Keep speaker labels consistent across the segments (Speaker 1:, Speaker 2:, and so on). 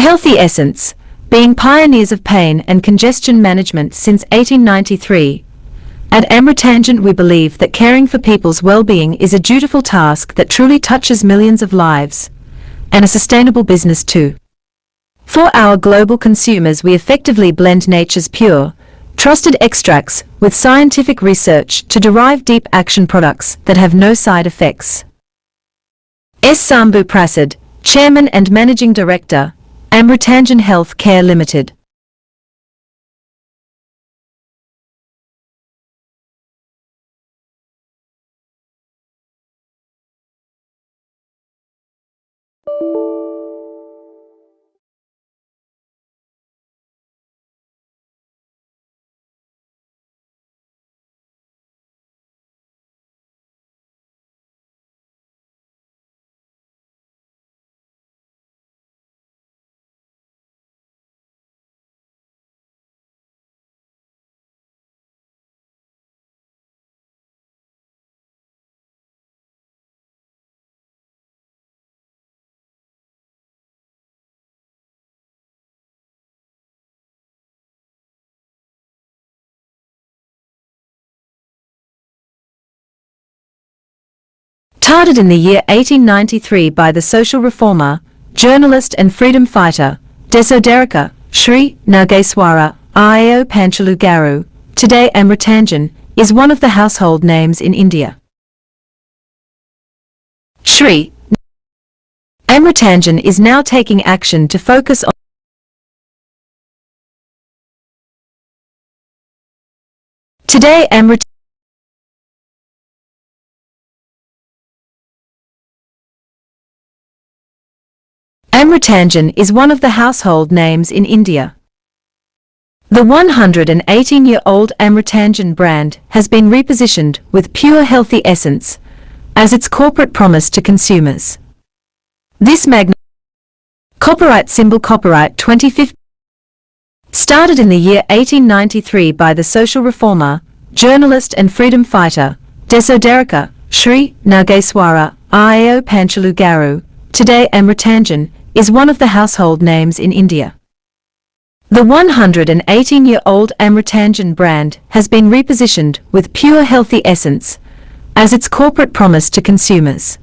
Speaker 1: Healthy Essence, being pioneers of pain and congestion management since 1893. At Amrutanjan we believe that caring for people's well-being is a dutiful task that truly touches millions of lives, and a sustainable business too. For our global consumers we effectively blend nature's pure, trusted extracts with scientific research to derive deep action products that have no side effects. S. Sambhu Prasad, Chairman and Managing Director, Amrutanjan Health Care Limited. Started in the year 1893 by the social reformer, journalist and freedom fighter, Desodarika, Sri Nageswara Io Panchalu Garu, today Amrutanjan, is one of the household names in India. Sri Amrutanjan is now taking action to focus on today Amrutanjan is one of the household names in India. The 118-year-old Amrutanjan brand has been repositioned with pure healthy essence as its corporate promise to consumers. This copyright symbol copyright 2015 started in the year 1893 by the social reformer, journalist and freedom fighter, Desodarika, Sri Nageswara Io Panchalu Garu, today Amrutanjan, is one of the household names in India. The 118-year-old Amrutanjan brand has been repositioned with pure healthy essence as its corporate promise to consumers.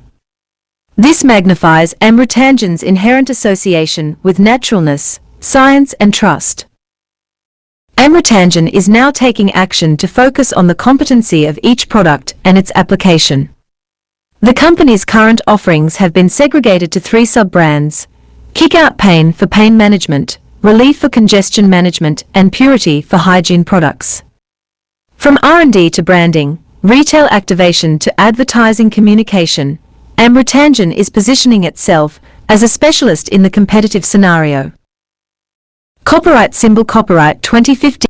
Speaker 1: This magnifies Amrutanjan's inherent association with naturalness, science and trust. Amrutanjan is now taking action to focus on the competency of each product and its application. The company's current offerings have been segregated to 3 sub-brands: Kick Out Pain for pain management, Relief for congestion management, and Purity for hygiene products. From R&D to branding, retail activation to advertising communication, Amrutanjan is positioning itself as a specialist in the competitive scenario. Copyright symbol copyright 2015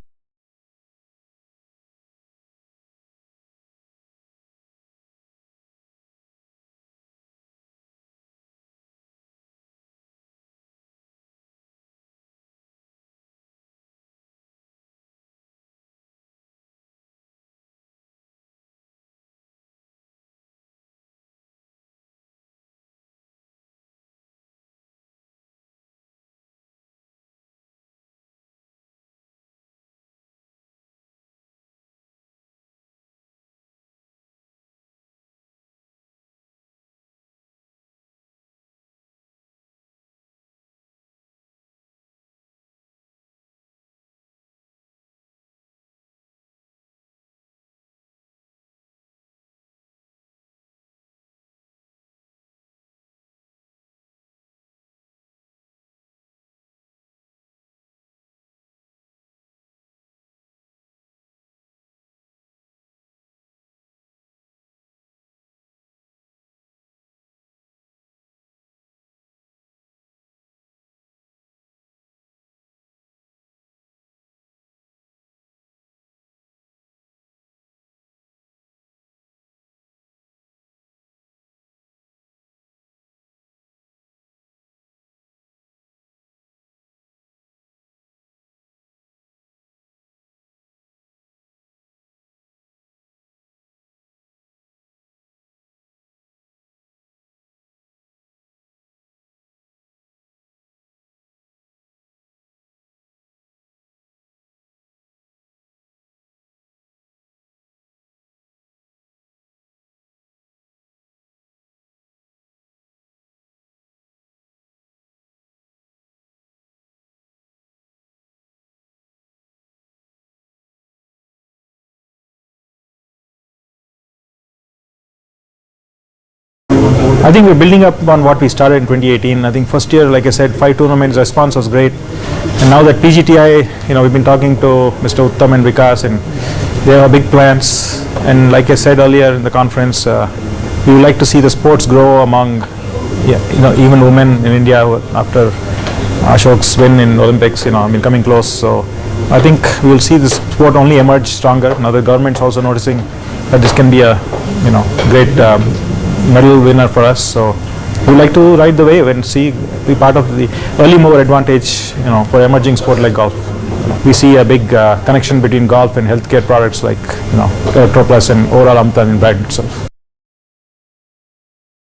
Speaker 2: I think we're building up on what we started in 2018. I think first year, like I said, 5 tournaments, response was great. And now that PGTI, we've been talking to Mr. Uttam and Vikas, and they have big plans. And like I said earlier in the conference, we would like to see the sports grow among, even women in India after Ashok's win in Olympics, coming close. So I think we will see this sport only emerge stronger. Now the government's also noticing that this can be a, great medal winner for us. So we like to ride the wave and be part of the early mover advantage, for emerging sport like golf. We see a big connection between golf and healthcare products like, Electroplus and overall Amrutanjan brand itself.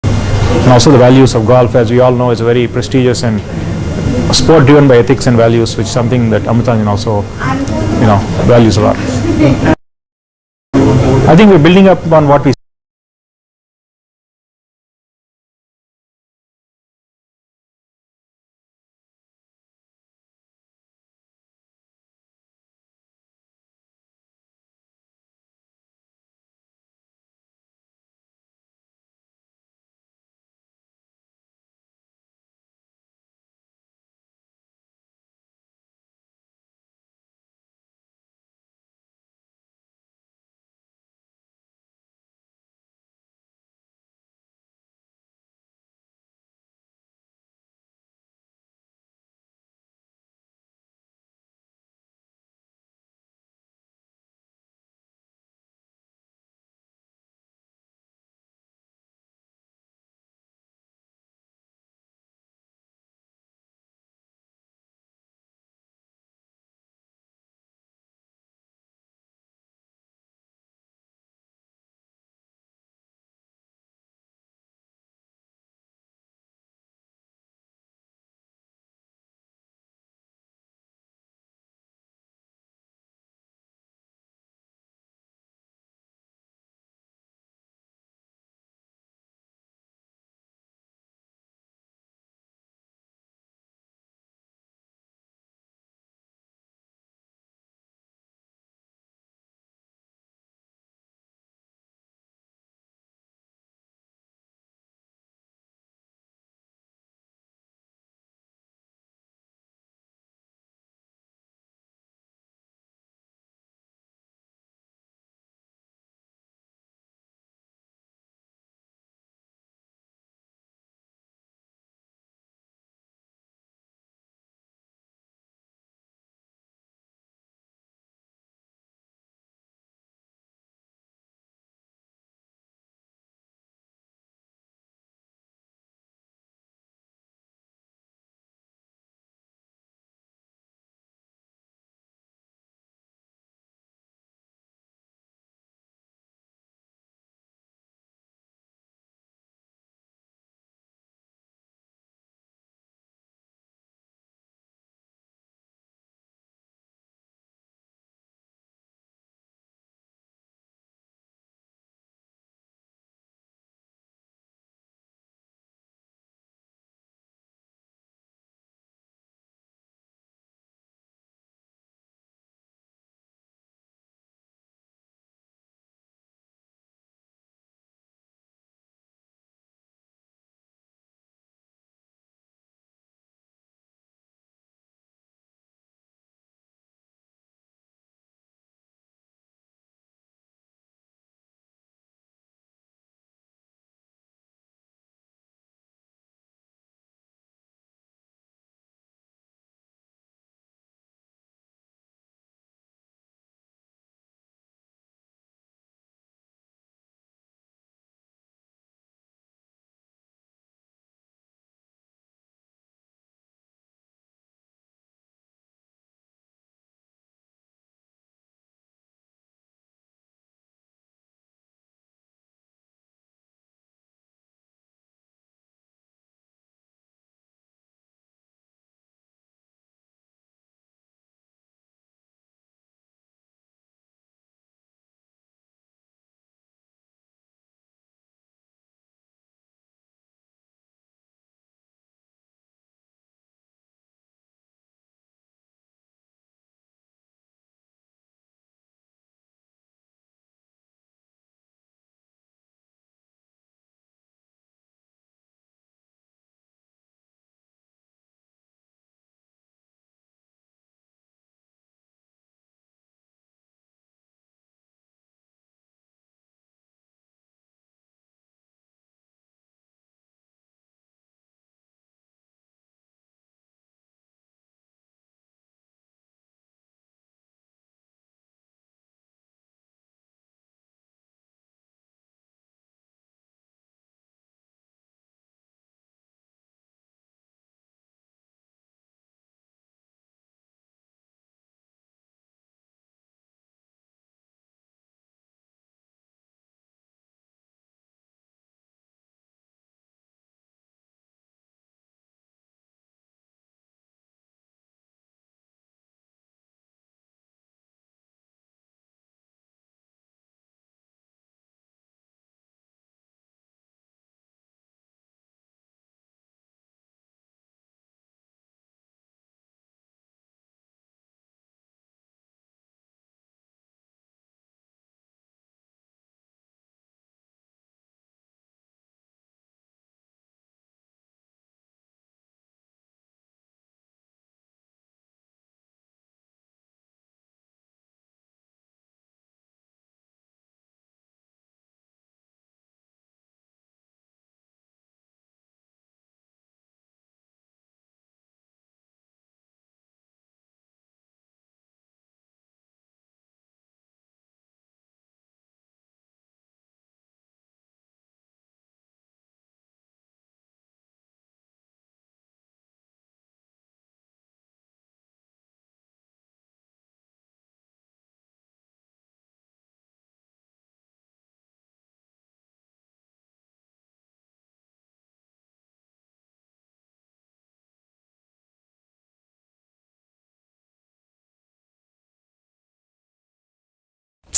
Speaker 2: And also the values of golf, as we all know, is a very prestigious and a sport driven by ethics and values, which is something that Amrutanjan also, values a lot. I think we're building up on what we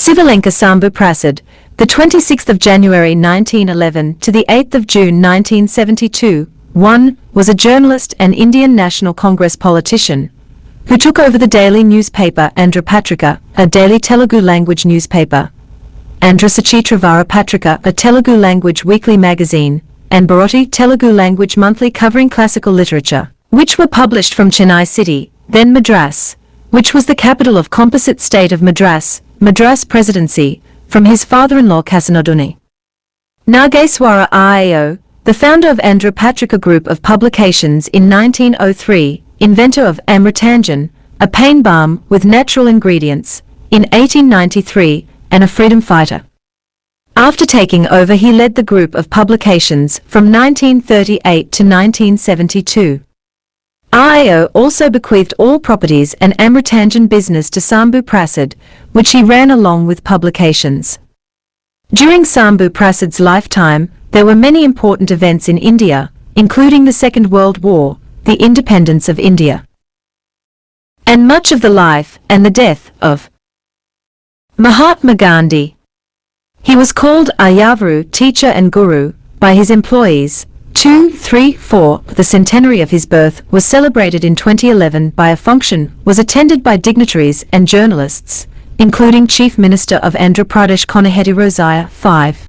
Speaker 1: Sivalenka Sambhu Prasad, the 26th of January 1911 to the 8th of June 1972, 1, was a journalist and Indian National Congress politician who took over the daily newspaper Andhra Patrika, a daily Telugu language newspaper, Andhra Sachitra Vara Patrika, a Telugu language weekly magazine, and Bharati Telugu language monthly covering classical literature, which were published from Chennai city, then Madras, which was the capital of composite state of Madras Presidency, from his father-in-law Kasanoduni. Nageswara RAO, the founder of Andhra Patrika Group of Publications in 1903, inventor of Amrutanjan, a pain balm with natural ingredients, in 1893, and a freedom fighter. After taking over, he led the group of publications from 1938 to 1972. RAO also bequeathed all properties and Amrutanjan business to Sambhu Prasad, which he ran along with publications. During Sambhu Prasad's lifetime, there were many important events in India, including the Second World War, the independence of India, and much of the life and the death of Mahatma Gandhi. He was called Ayavaru, teacher and guru, by his employees. 2, 3, 4. The centenary of his birth was celebrated in 2011 by a function was attended by dignitaries and journalists, including Chief Minister of Andhra Pradesh Konihedi Rosaiah. 5.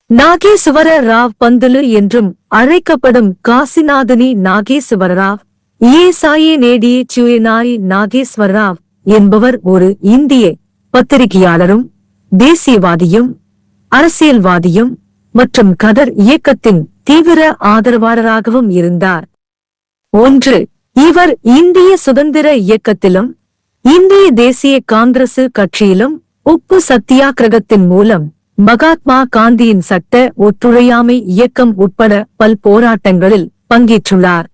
Speaker 3: Nageswara Rao Pantulu என்றும் அழைக்கப்படும் காசிநாதனி நாகேஸ்வர ராவ், ஈசாயே நேடியே சுயனாரி நாகேஸ்வர ராவ் என்பவர் ஒரு இந்திய பத்திரிகையாளரும், தேசியவாதியும், அரசியல்வாதியும் மற்றும் கதர் இயக்கத்தின் தீவிர ஆதரவாளராகவும் இருந்தார். 1. இவர் இந்திய சுதந்திர இயக்கத்திலும் இந்திய தேசிய காங்கிரசு கட்சியிலும் உப்பு சத்தியாகிரகத்தின் மூலம் மகாத்மா காந்தியின் சட்ட ஒத்துழையாமை இயக்கம் உட்பட பல் போராட்டங்களில் பங்கேற்றுள்ளார்.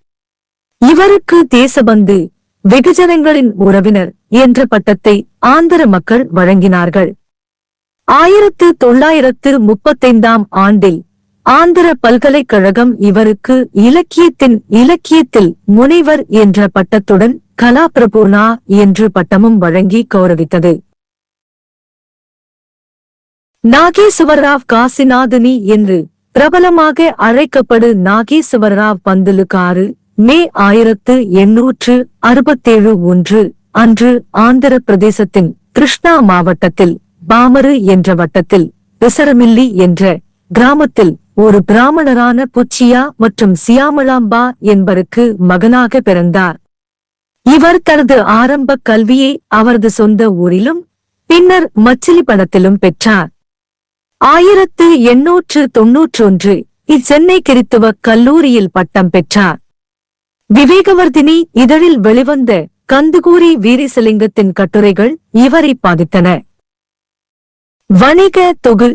Speaker 3: இவருக்கு தேசபந்து, வெகுஜனங்களின் உறவினர் என்ற பட்டத்தை ஆந்திர மக்கள் வழங்கினார்கள். 1935ஆம் ஆண்டில் ஆந்திர பல்கலைக்கழகம் இவருக்கு இலக்கியத்தில் முனைவர் என்ற பட்டத்துடன் கலாபிரபூர்ணா என்று பட்டமும் வழங்கி கௌரவித்தது. நாகேஸ்வரராவ் காசிநாதனி என்று பிரபலமாக அழைக்கப்படு நாகேஸ்வரராவ் பந்துலு 6, மே 1867 அன்று ஆந்திர பிரதேசத்தின் கிருஷ்ணா மாவட்டத்தில் பாமரு என்ற வட்டத்தில் விசரமில்லி என்ற கிராமத்தில் ஒரு பிராமணரான புச்சியா மற்றும் சியாமளாம்பா என்பருக்கு மகனாக பிறந்தார். இவர் தனது ஆரம்ப கல்வியை அவரது சொந்த ஊரிலும் பின்னர் மச்சிலிப்படத்திலும் பெற்றார். 1891 சென்னை கிறித்துவ கல்லூரியில் பட்டம் பெற்றார். விவேகவர்தினி இதழில் வெளிவந்த கந்துகூரி வீரேசலிங்கத்தின் கட்டுரைகள் இவரை பாதித்தன. வணிக தொகு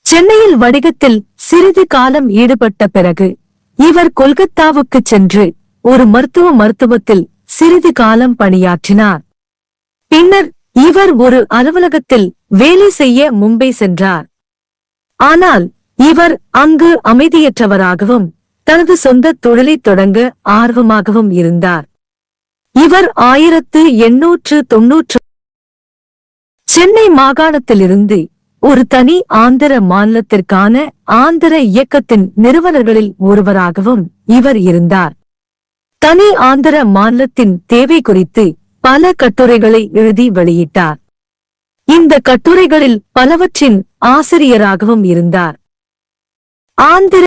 Speaker 3: சென்னையில் வணிகத்தில் சிறிது காலம் ஈடுபட்ட பிறகு இவர் கொல்கத்தாவுக்கு சென்று ஒரு மருத்துவத்தில் சிறிது காலம் பணியாற்றினார். பின்னர் இவர் ஒரு அலுவலகத்தில் வேலை செய்ய மும்பை சென்றார். ஆனால் இவர் அங்கு அமைதியற்றவராகவும் தனது சொந்த தொழிலை தொடங்க ஆர்வமாகவும் இருந்தார். இவர் 1890 சென்னை மாகாணத்திலிருந்து ஒரு தனி ஆந்திர மாநிலத்திற்கான ஆந்திர இயக்கத்தின் நிறுவனர்களில் ஒருவராகவும் இவர் இருந்தார். தனி ஆந்திர மாநிலத்தின் தேவை குறித்து பல கட்டுரைகளை எழுதி வெளியிட்டார். இந்த கட்டுரைகளில் பலவற்றின் ஆசிரியராகவும் இருந்தார். Andhra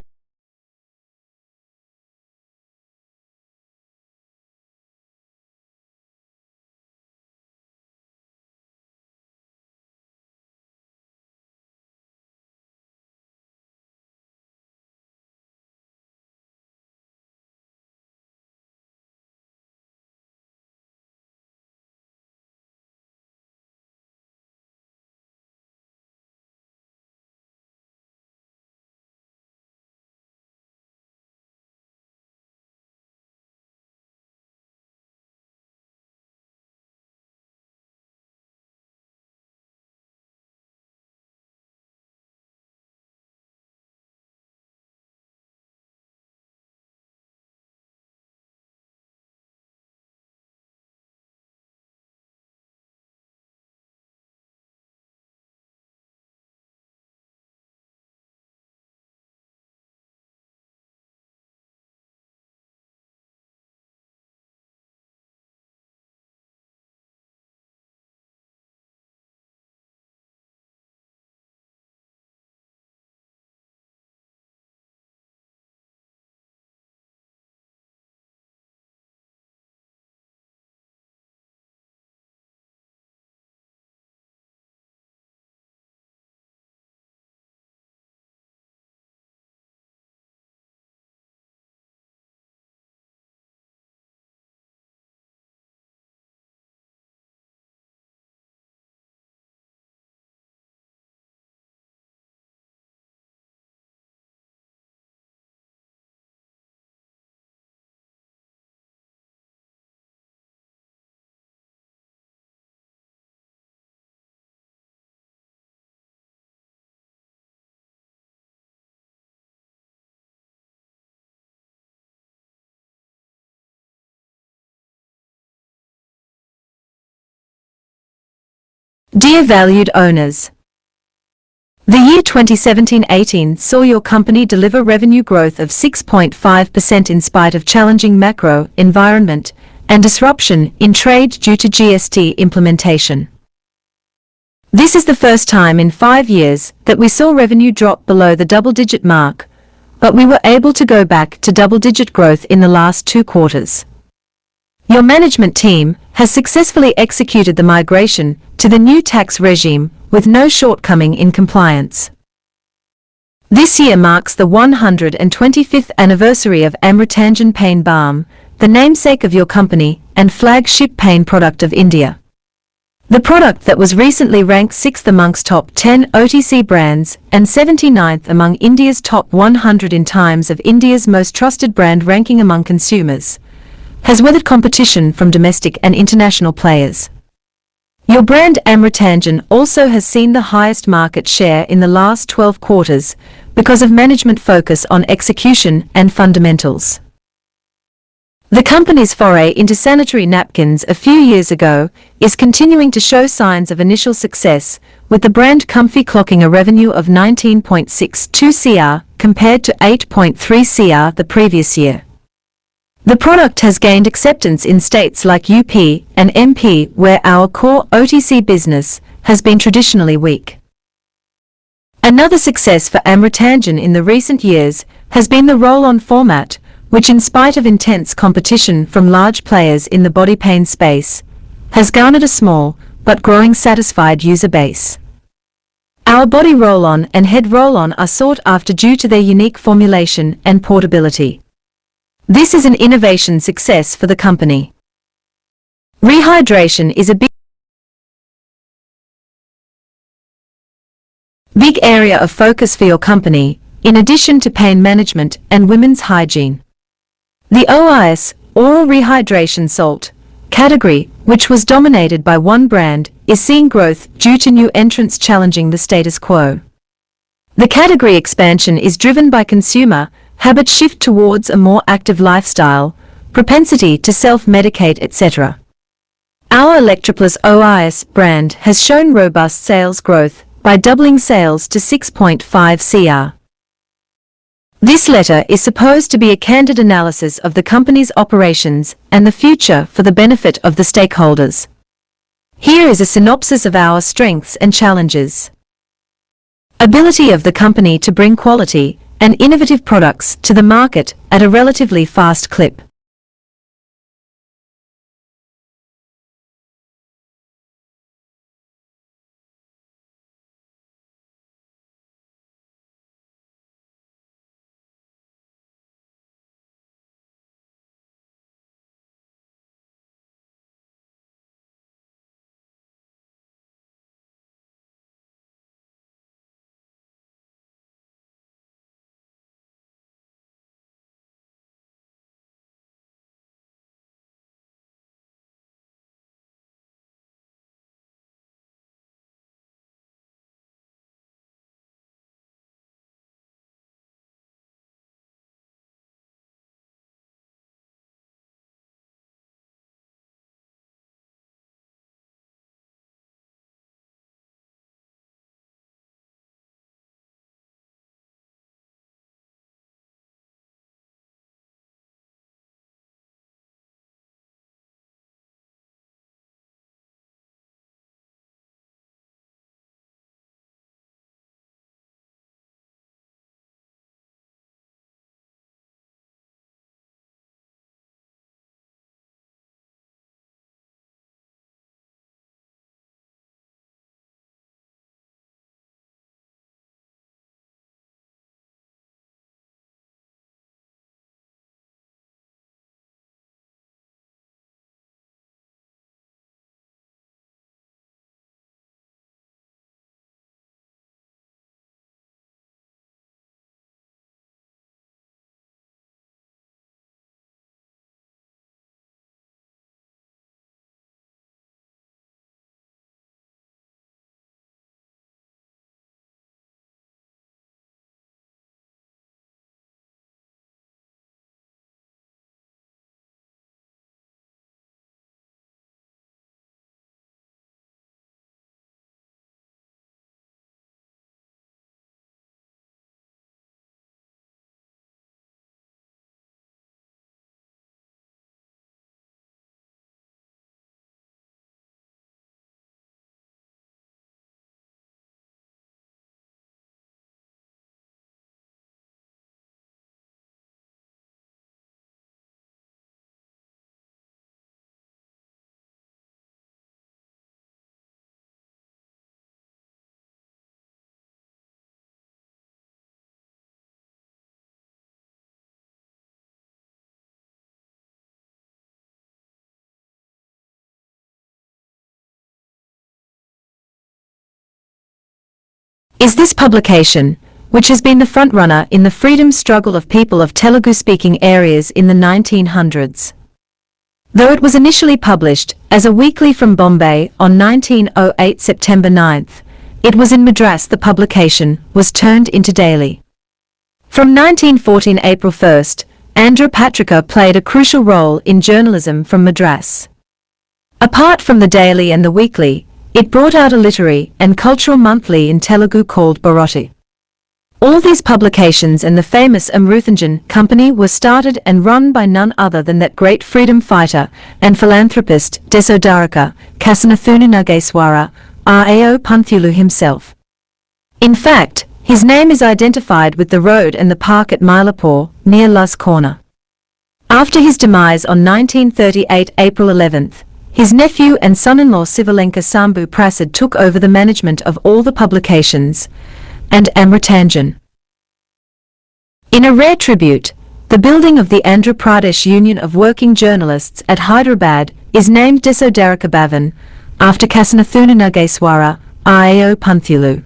Speaker 1: Dear valued owners, the year 2017-18 saw your company deliver revenue growth of 6.5% in spite of challenging macro environment and disruption in trade due to GST implementation. This is the first time in 5 years that we saw revenue drop below the double-digit mark, but we were able to go back to double-digit growth in the last 2 quarters. Your management team has successfully executed the migration to the new tax regime with no shortcoming in compliance. This year marks the 125th anniversary of Amrutanjan pain balm, the namesake of your company and flagship pain product of India. The product that was recently ranked 6th amongst top 10 OTC brands and 79th among India's top 100 in Times of India's most trusted brand ranking among consumers, has weathered competition from domestic and international players. Your brand Amrutanjan also has seen the highest market share in the last 12 quarters because of management focus on execution and fundamentals. The company's foray into sanitary napkins a few years ago is continuing to show signs of initial success, with the brand Comfy clocking a revenue of 19.62 crore compared to 8.3 crore the previous year. The product has gained acceptance in states like UP and MP, where our core OTC business has been traditionally weak. Another success for Amrutanjan in the recent years has been the roll-on format, which in spite of intense competition from large players in the body pain space, has garnered a small but growing satisfied user base. Our body roll-on and head roll-on are sought after due to their unique formulation and portability. This is an innovation success for the company. Rehydration is a big area of focus for your company, in addition to pain management and women's hygiene. The OIS, oral rehydration salt, category, which was dominated by one brand, is seeing growth due to new entrants challenging the status quo. The category expansion is driven by consumer habit shift towards a more active lifestyle, propensity to self-medicate, etc. Our Electroplus OIS brand has shown robust sales growth by doubling sales to 6.5 CR. This letter is supposed to be a candid analysis of the company's operations and the future for the benefit of the stakeholders. Here is a synopsis of our strengths and challenges. Ability of the company to bring quality and innovative products to the market at a relatively fast clip. Is this publication, which has been the frontrunner in the freedom struggle of people of Telugu-speaking areas in the 1900s. Though it was initially published as a weekly from Bombay on 1908 September 9th, it was in Madras the publication was turned into daily. From 1914 April 1st, Andhra Patrika played a crucial role in journalism from Madras. Apart from the daily and the weekly, it brought out a literary and cultural monthly in Telugu called Bharati. All these publications and the famous Amrutanjan company were started and run by none other than that great freedom fighter and philanthropist Desodaraka Kasanathunan Nageswara, Rao Panthulu himself. In fact, his name is identified with the road and the park at Mylapore, near Luss Corner. After his demise on 1938 April 11th, his nephew and son-in-law Sivalenka Sambhu Prasad took over the management of all the publications, and Amrutanjan. In a rare tribute, the building of the Andhra Pradesh Union of Working Journalists at Hyderabad is named Desodaraka Bhavan, after Kasanathunan Nageswara, Rao Panthulu.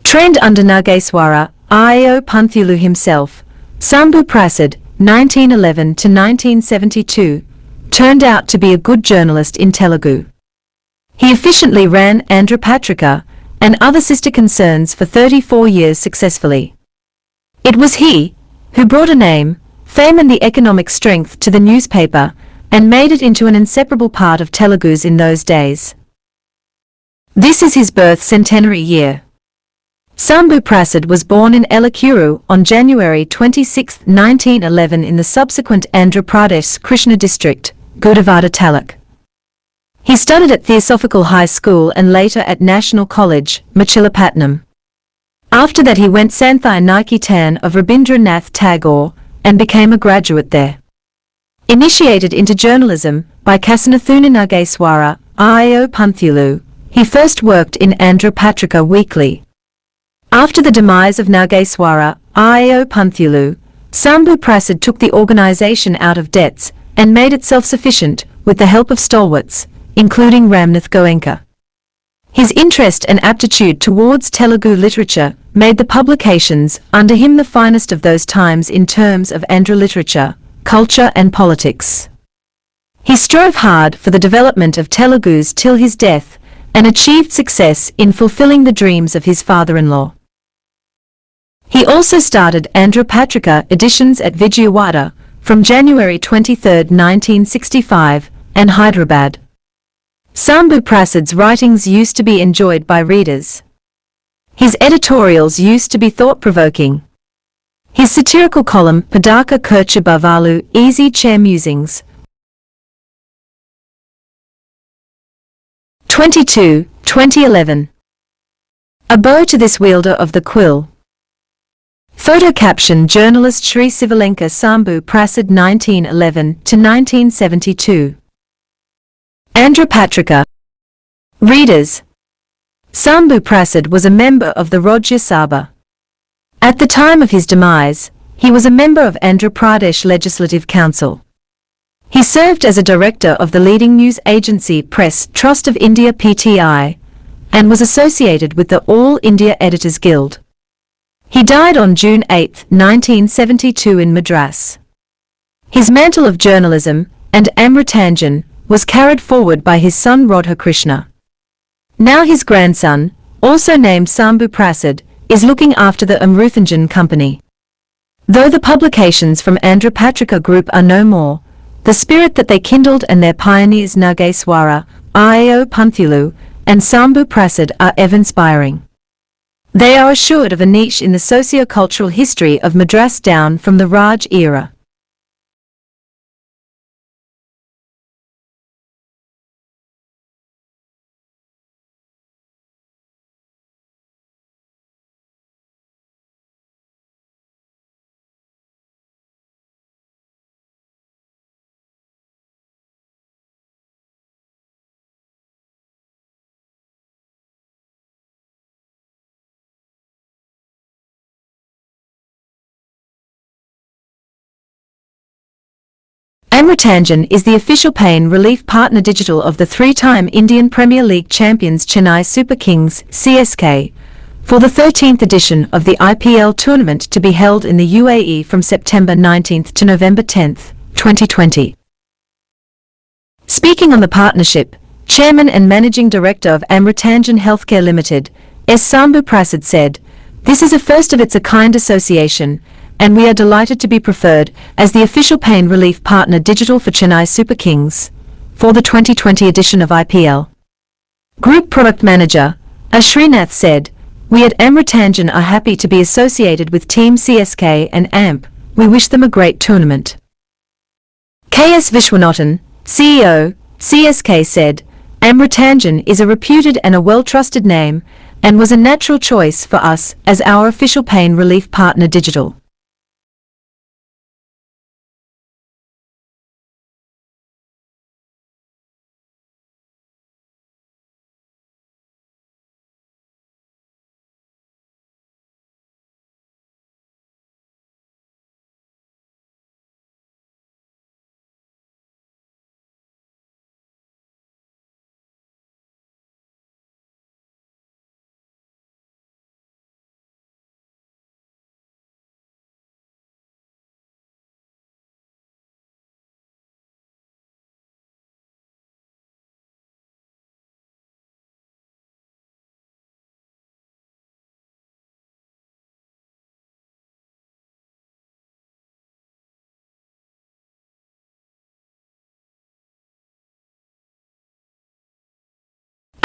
Speaker 1: Trained under Nageswara, Rao Panthulu himself, Sambhu Prasad, 1911 to 1972, turned out to be a good journalist in Telugu. He efficiently ran Andhra Patrika and other sister concerns for 34 years successfully. It was he who brought a name, fame and the economic strength to the newspaper and made it into an inseparable part of Telugu's in those days. This is his birth centenary year. Sambhu Prasad was born in Elakuru on January 26, 1911 in the subsequent Andhra Pradesh Krishna district, Gudavada Taluk. He studied at Theosophical High School and later at National College, Machilapatnam. After that he went Santhai Niketan of Rabindranath Tagore and became a graduate there. Initiated into journalism by Kasanathunan Nageswara, Rao Panthulu, he first worked in Andhra Patrika Weekly. After the demise of Nageswara, Rao Panthulu, Sambhu Prasad took the organisation out of debts and made it self-sufficient with the help of stalwarts, including Ramnath Goenka. His interest and aptitude towards Telugu literature made the publications under him the finest of those times in terms of Andhra literature, culture and politics. He strove hard for the development of Telugu's till his death and achieved success in fulfilling the dreams of his father-in-law. He also started Andhra Patrika editions at Vijayawada from January 23, 1965, and Hyderabad. Sambhu Prasad's writings used to be enjoyed by readers. His editorials used to be thought-provoking. His satirical column Padaka Kurcha Bavalu Easy Chair Musings 22, 2011. A bow to this wielder of the quill. Photo caption journalist Sri Sivalenka Sambhu Prasad 1911 to 1972. Andhra Patrika. Readers. Sambhu Prasad was a member of the Rajya Sabha. At the time of his demise, he was a member of Andhra Pradesh Legislative Council. He served as a director of the leading news agency Press Trust of India (PTI) and was associated with the All India Editors Guild. He died on June 8, 1972 in Madras. His mantle of journalism and Amrutanjan was carried forward by his son Radhakrishna. Now his grandson, also named Sambhu Prasad, is looking after the Amrutanjan company. Though the publications from Andhra Patrika Group are no more, the spirit that they kindled and their pioneers Nageswara, Rao Panthulu, and Sambhu Prasad are ever-inspiring. They are assured of a niche in the socio-cultural history of Madras down from the Raj era. Amrutanjan is the official pain relief partner digital of the three-time Indian Premier League champions Chennai Super Kings (CSK) for the 13th edition of the IPL tournament to be held in the UAE from September 19 to November 10, 2020. Speaking on the partnership, Chairman and Managing Director of Amrutanjan Healthcare Limited, S. Sambhu Prasad said, "This is a first-of-its-a-kind association, and we are delighted to be preferred as the official pain relief partner digital for Chennai Super Kings for the 2020 edition of IPL." Group Product Manager, Ashrinath said, We at Amrutanjan are happy to be associated with Team CSK and AMP. We wish them a great tournament. KS Vishwanathan, CEO, CSK said, Amrutanjan is a reputed and a well-trusted name and was a natural choice for us as our official pain relief partner digital.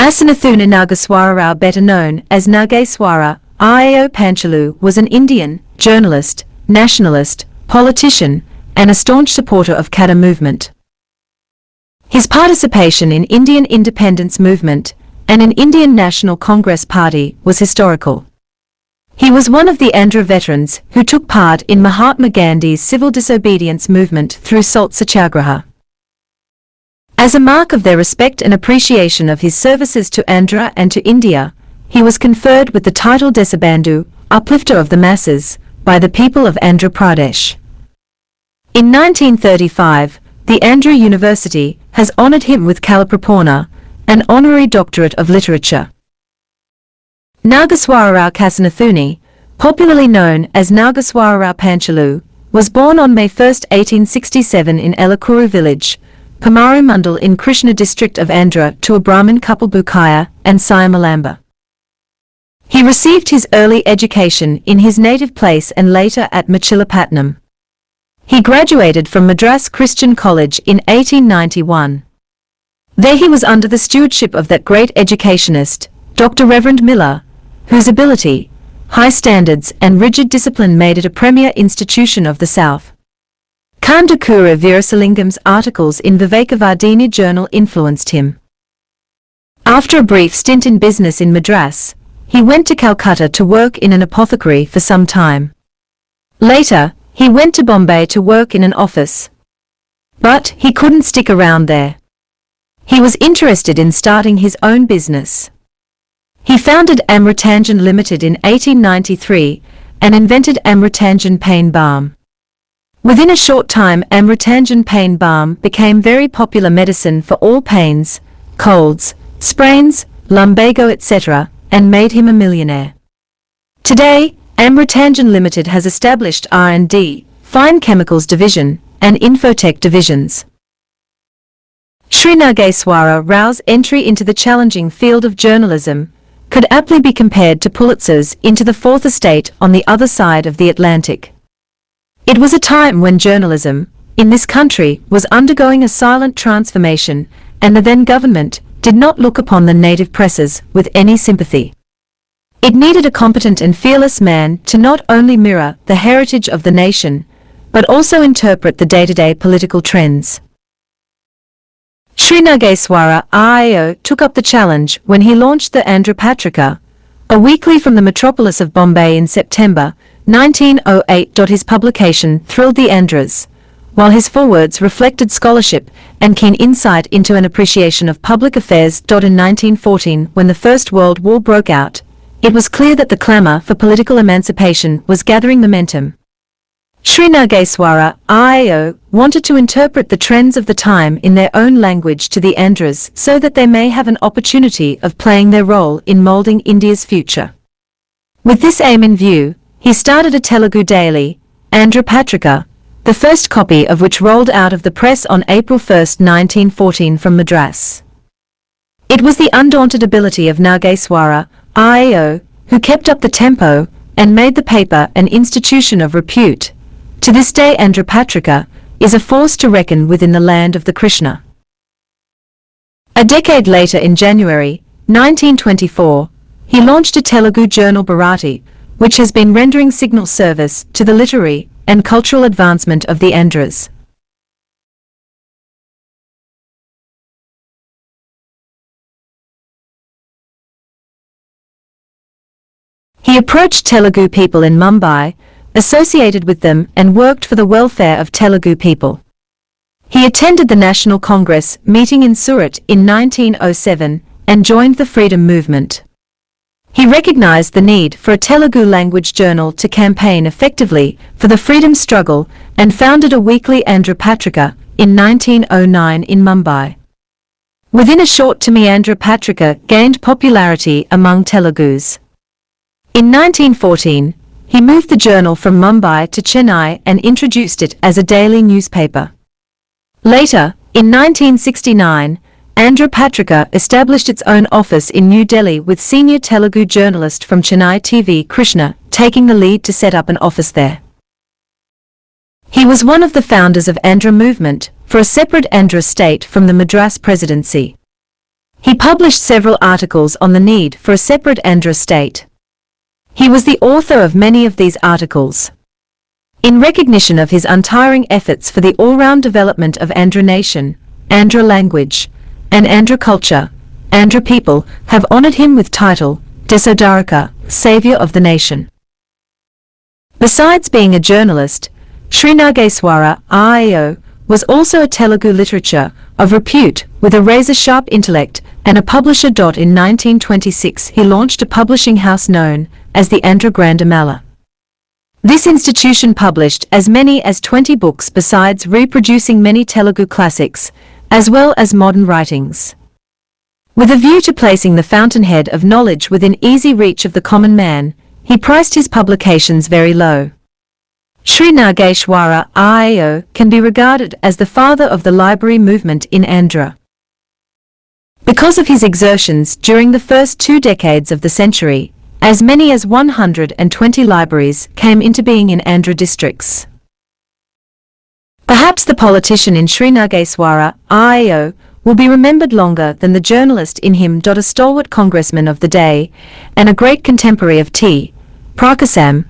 Speaker 1: Asanathuna Nageswararao, better known as Nageswara Rao Panchalu, was an Indian journalist, nationalist, politician, and a staunch supporter of Cadre movement. His participation in Indian independence movement and in Indian National Congress Party was historical. He was one of the Andhra veterans who took part in Mahatma Gandhi's civil disobedience movement through Salt Satyagraha. As a mark of their respect and appreciation of his services to Andhra and to India, he was conferred with the title Desabandhu, uplifter of the masses, by the people of Andhra Pradesh. In 1935, the Andhra University has honoured him with Kalaprapurna, an honorary doctorate of literature. Nageswararao Kasanathuni, popularly known as Nageswararao Panchalu, was born on May 1, 1867 in Elakuru village, Pamaru Mandal in Krishna district of Andhra, to a Brahmin couple Bukaya and Siyamalamba. He received his early education in his native place and later at Machilapatnam. He graduated from Madras Christian College in 1891. There he was under the stewardship of that great educationist, Dr. Reverend Miller, whose ability, high standards and rigid discipline made it a premier institution of the South. Kandakura Veerasalingam's articles in Vivekavardini journal influenced him. After a brief stint in business in Madras, he went to Calcutta to work in an apothecary for some time. Later, he went to Bombay to work in an office. But he couldn't stick around there. He was interested in starting his own business. He founded Amrutanjan Limited in 1893 and invented Amrutanjan Pain Balm. Within a short time, Amrutanjan Pain Balm became very popular medicine for all pains, colds, sprains, lumbago, etc., and made him a millionaire. Today, Amrutanjan Limited has established R&D, Fine Chemicals Division, and Infotech divisions. Sri Nageswara Rao's entry into the challenging field of journalism could aptly be compared to Pulitzer's into the Fourth Estate on the other side of the Atlantic. It was a time when journalism, in this country, was undergoing a silent transformation, and the then government did not look upon the native presses with any sympathy. It needed a competent and fearless man to not only mirror the heritage of the nation, but also interpret the day-to-day political trends. Sri Nageswara Rao took up the challenge when he launched the Andhra Patrika, a weekly from the metropolis of Bombay in September 1908. His publication thrilled the Andhras, while his forewords reflected scholarship and keen insight into an appreciation of public affairs. In 1914, when the First World War broke out, it was clear that the clamour for political emancipation was gathering momentum. Sri Nageswara Rao wanted to interpret the trends of the time in their own language to the Andhras so that they may have an opportunity of playing their role in moulding India's future. With this aim in view, he started a Telugu daily, Andhra Patrika, the first copy of which rolled out of the press on April 1, 1914 from Madras. It was the undaunted ability of Nageswara Rao who kept up the tempo and made the paper an institution of repute. To this day, Andhra Patrika is a force to reckon with in the land of the Krishna. A decade later, in January 1924, he launched a Telugu journal Bharati, which has been rendering signal service to the literary and cultural advancement of the Andhras. He approached Telugu people in Mumbai, associated with them and worked for the welfare of Telugu people. He attended the National Congress meeting in Surat in 1907 and joined the freedom movement. He recognized the need for a Telugu language journal to campaign effectively for the freedom struggle and founded a weekly Andhra Patrika in 1909 in Mumbai. Within a short time, Andhra Patrika gained popularity among Telugus. In 1914, he moved the journal from Mumbai to Chennai and introduced it as a daily newspaper. Later, in 1969, Andhra Patrika established its own office in New Delhi with senior Telugu journalist from Chennai TV Krishna taking the lead to set up an office there. He was one of the founders of Andhra movement for a separate Andhra state from the Madras Presidency. He published several articles on the need for a separate Andhra state. He was the author of many of these articles. In recognition of his untiring efforts for the all-round development of Andhra nation, Andhra language, and Andhra culture, Andhra people have honoured him with title Desodaraka, Saviour of the Nation. Besides being a journalist, Sri Nageswara RIO was also a Telugu literature of repute with a razor-sharp intellect and a publisher. In 1926 he launched a publishing house known as the Andhra Grandamala. This institution published as many as 20 books besides reproducing many Telugu classics, as well as modern writings. With a view to placing the fountainhead of knowledge within easy reach of the common man, he priced his publications very low. Sri Nageshwara RIO can be regarded as the father of the library movement in Andhra. Because of his exertions during the first 2 decades of the century, as many as 120 libraries came into being in Andhra districts. Perhaps the politician in Sri Nageswara RIO will be remembered longer than the journalist in him. A stalwart congressman of the day and a great contemporary of T. Prakasam,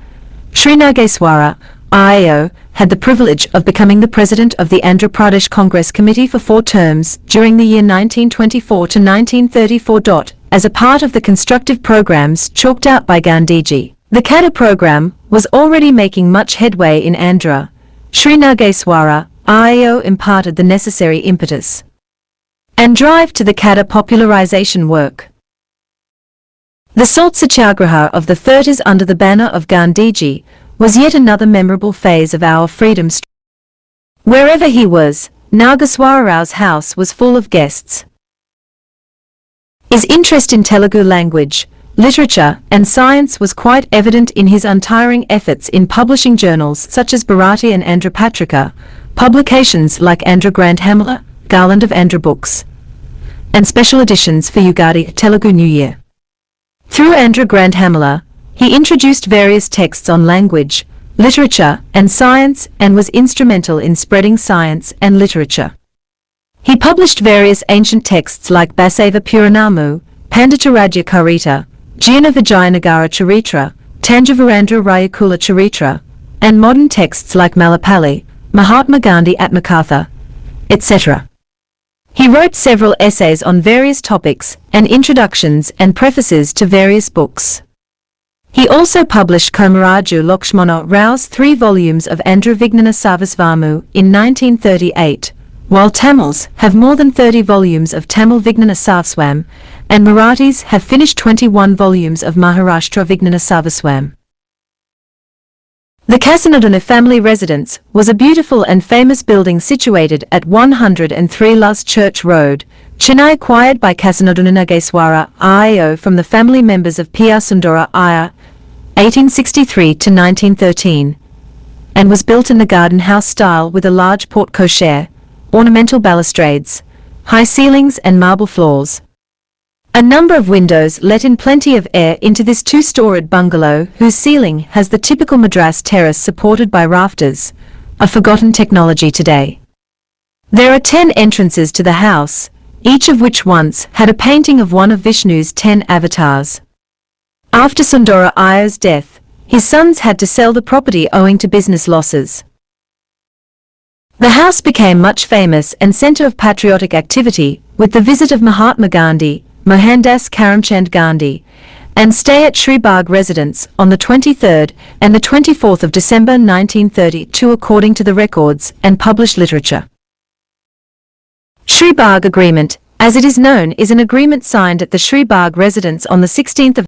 Speaker 1: Sri Nageswara RIO had the privilege of becoming the president of the Andhra Pradesh Congress Committee for 4 terms during the year 1924 to 1934. As a part of the constructive programs chalked out by Gandhiji, the Kada program was already making much headway in Andhra. Sri Nageswara RIO imparted the necessary impetus and drive to the Kada popularization work. The Salt Satyagraha of the 30s under the banner of Gandhiji was yet another memorable phase of our freedom struggle. Wherever he was, Nageswara Rao's house was full of guests. His interest in Telugu language, literature and science was quite evident in his untiring efforts in publishing journals such as Bharati and Andhra Patrika, publications like Andhra Grandhamala, Garland of Andhra Books, and special editions for Ugadi, Telugu New Year. Through Andhra Grandhamala, he introduced various texts on language, literature and science and was instrumental in spreading science and literature. He published various ancient texts like Basava Puranamu, Panditaradya Karita, Jina Vijayanagara Charitra, Tanjavirandra Rayakula Charitra, and modern texts like Malapalli, Mahatma Gandhi Atmakatha, etc. He wrote several essays on various topics and introductions and prefaces to various books. He also published Komaraju Lakshmana Rao's 3 volumes of Andhra Vignana Sarvasvamu in 1938, while Tamils have more than 30 volumes of Tamil Vignana Sarvaswam, and Marathis have finished 21 volumes of Maharashtra Vignana Sarvaswam. The Kasanaduna family residence was a beautiful and famous building situated at 103 Luz Church Road, Chennai, acquired by Kasanaduna Nageswara RIO from the family members of P.R. Sundara Iyer, 1863 to 1913, and was built in the garden house style with a large porte cochere, ornamental balustrades, high ceilings and marble floors. A number of windows let in plenty of air into this 2-storied bungalow whose ceiling has the typical Madras terrace supported by rafters, a forgotten technology today. There are 10 entrances to the house, each of which once had a painting of one of Vishnu's 10 avatars. After Sundara Iyer's death, his sons had to sell the property owing to business losses. The house became much famous and centre of patriotic activity, with the visit of Mahatma Gandhi, Mohandas Karamchand Gandhi, and stay at Shri Bagh residence on the 23rd and the 24th of December 1932 according to the records and published literature. Shri Bagh Agreement, as it is known, is an agreement signed at the Shri Bagh residence on the 16th of